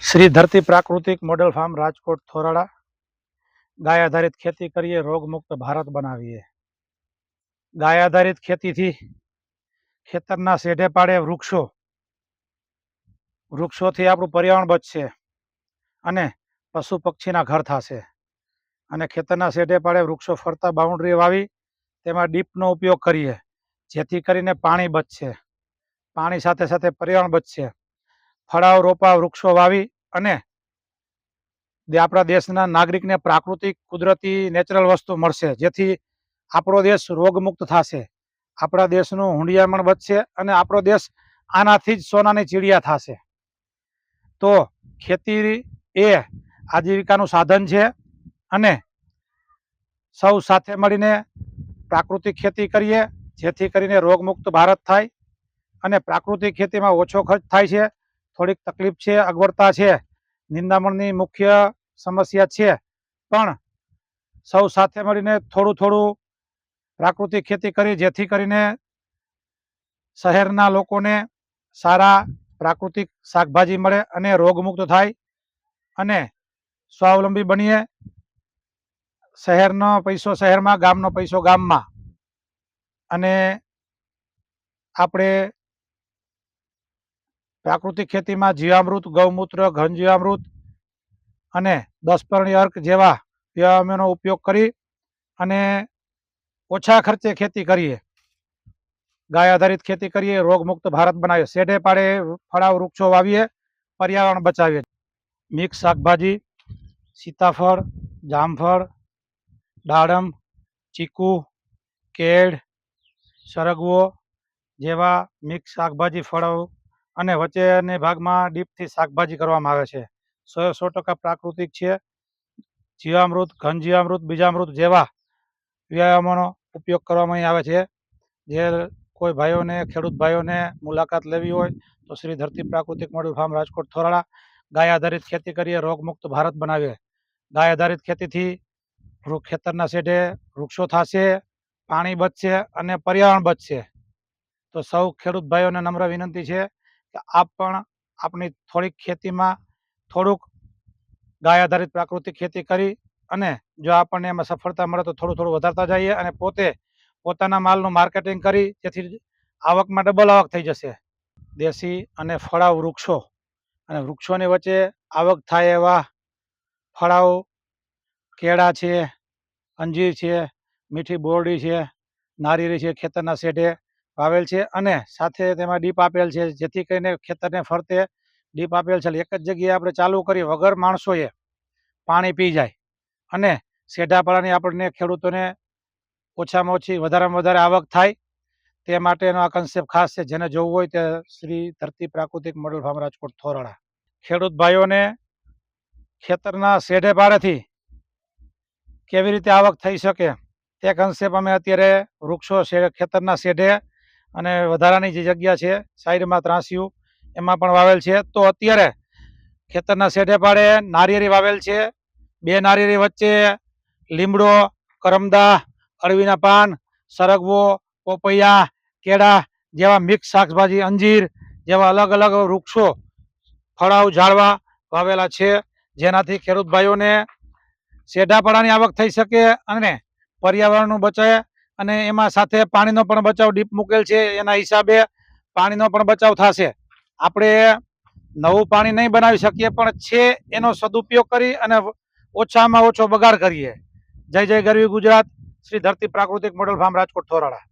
શ્રી ધરતી પ્રાકૃતિક model farm Rajkot Thorala ગાય આધારિત ખેતી કરીએ, રોગમુક્ત ભારત બનાવીએ। ગાય આધારિત ખેતીથી ખેતરના શેઢે પાડે વૃક્ષોથી આપણું પર્યાવરણ બચશે અને પશુ પક્ષીના ઘર થશે। અને ખેતરના શેઢે પાડે વૃક્ષો ફરતા બાઉન્ડ્રી વાવી તેમાં ડીપનો ઉપયોગ કરીએ, જેથી કરીને પાણી બચશે, પાણી સાથે સાથે પર્યાવરણ બચશે। ફળાઓ રોપા વૃક્ષો વાવી અને આપણા દેશના નાગરિકને પ્રાકૃતિક કુદરતી નેચરલ વસ્તુ મળશે, જેથી આપણો દેશ રોગમુક્ત થશે, આપણા દેશનું હુંડિયામણ બચશે અને આપણો દેશ આનાથી જ સોનાની ચીડિયા થશે। તો ખેતી એ આજીવિકાનું સાધન છે અને સૌ સાથે મળીને પ્રાકૃતિક ખેતી કરીએ, જેથી કરીને રોગમુક્ત ભારત થાય। અને પ્રાકૃતિક ખેતીમાં ઓછો ખર્ચ થાય છે, થોડીક તકલીફ છે, અગવડતા છે, નિંદામણની મુખ્ય સમસ્યા છે, પણ સૌ સાથે મળીને થોડું થોડું પ્રાકૃતિક ખેતી કરી, જેથી કરીને શહેરના લોકોને સારા પ્રાકૃતિક શાકભાજી મળે અને રોગમુક્ત થાય અને સ્વાવલંબી બનીએ। શહેરનો પૈસો શહેરમાં, ગામનો પૈસો ગામમાં, અને આપણે પ્રાકૃતિક ખેતીમાં જીવામૃત, ગૌમૂત્ર, ઘન જીવામૃત અને 10 પરણી અર્ક જેવા વ્યાયામોનો ઉપયોગ કરી અને ઓછા ખર્ચે ખેતી કરીએ, ગાય આધારિત ખેતી કરીએ, રોગમુક્ત ભારત બનાવીએ, શેઢે પાડે ફળાવ વૃક્ષો વાવીએ, પર્યાવરણ બચાવીએ। મિક્સ શાકભાજી, સીતાફળ, જામફળ, દાડમ, ચીકુ, કેળ, સરગવો જેવા મિક્સ શાકભાજી, ફળો અને વચ્ચેના ભાગમાં ડીપથી શાકભાજી કરવામાં આવે છે। 100% પ્રાકૃતિક છે। જીવામૃત, ઘન જીવામૃત, બીજામૃત જેવા વ્યાયામોનો ઉપયોગ કરવામાં આવે છે। જે કોઈ ભાઈઓને, ખેડૂત ભાઈઓને મુલાકાત લેવી હોય તો શ્રી ધરતી પ્રાકૃતિક મોડેલ ફાર્મ રાજકોટ થોરાળા ગાય આધારિત ખેતી કરીએ, રોગમુક્ત ભારત બનાવીએ। ગાય આધારિત ખેતીથી ખેતરના શેઢે વૃક્ષો થશે, પાણી બચશે અને પર્યાવરણ બચશે। તો સૌ ખેડૂત ભાઈઓને નમ્ર વિનંતી છે કે આપ પણ આપણી થોડીક ખેતીમાં થોડુંક ગાય આધારિત પ્રાકૃતિક ખેતી કરી અને જો આપણને એમાં સફળતા મળે તો થોડું થોડું વધારતા જઈએ અને પોતાના માલનું માર્કેટિંગ કરી, જેથી આવકમાં ડબલ આવક થઈ જશે। દેશી અને ફળાવ વૃક્ષો અને વૃક્ષોની વચ્ચે આવક થાય એવા ફળાઓ, કેળા છે, અંજીર છે, મીઠી બોરડી છે, નારિયેળી છે, ખેતરના શેઢે વાવેલ છે અને સાથે તેમાં ડીપ આપેલ છે, જેથી કરીને ખેતરને ફરતે ડીપ આપેલ છે, એક જ જગ્યાએ આપણે ચાલુ કરી વગર માણસોએ પાણી પી જાય અને શેઢાપાળાની આપણને ખેડૂતોને ઓછામાં ઓછી વધારેમાં વધારે આવક થાય, તે માટેનો આ કન્સેપ્ટ ખાસ છે। જેને જોવું હોય તે શ્રી ધરતી પ્રાકૃતિક મોડેલ ફાર્મ રાજકોટ થોરાળા। ખેડૂત ભાઈઓને ખેતરના શેઢે પાડેથી કેવી રીતે આવક થઈ શકે તે કન્સેપ્ટ અમે અત્યારે વૃક્ષો ખેતરના શેઢે અને વધારાની જે જગ્યા છે સાઈડમાં ત્રાંસિયું એમાં પણ વાવેલ છે। તો અત્યારે ખેતરના શેઢે પાડે નારિયેળી વાવેલ છે, 2 નારિયેળી વચ્ચે લીમડો, કરમદા, અળવીના પાન, સરગવો, પોપૈયા, કેળા જેવા મિક્સ શાકભાજી, અંજીર જેવા અલગ અલગ વૃક્ષો, ફળાઓ, ઝાડવા વાવેલા છે, જેનાથી ખેડૂત ભાઈઓને શેઢાપાળાની આવક થઈ શકે અને પર્યાવરણનું બચે અને એમાં સાથે પાણીનો પણ બચાવ ડીપ મૂકેલ છે, એના હિસાબે પાણીનો પણ બચાવ થશે। આપણે નવું પાણી નહીં બનાવી શકીએ, પણ છે એનો સદુપયોગ કરી અને ઓછામાં ઓછો બગાડ કરીએ। જય જય ગરવી ગુજરાત, શ્રી ધરતી પ્રાકૃતિક મોડેલ ફાર્મ રાજકોટ થોરાળા।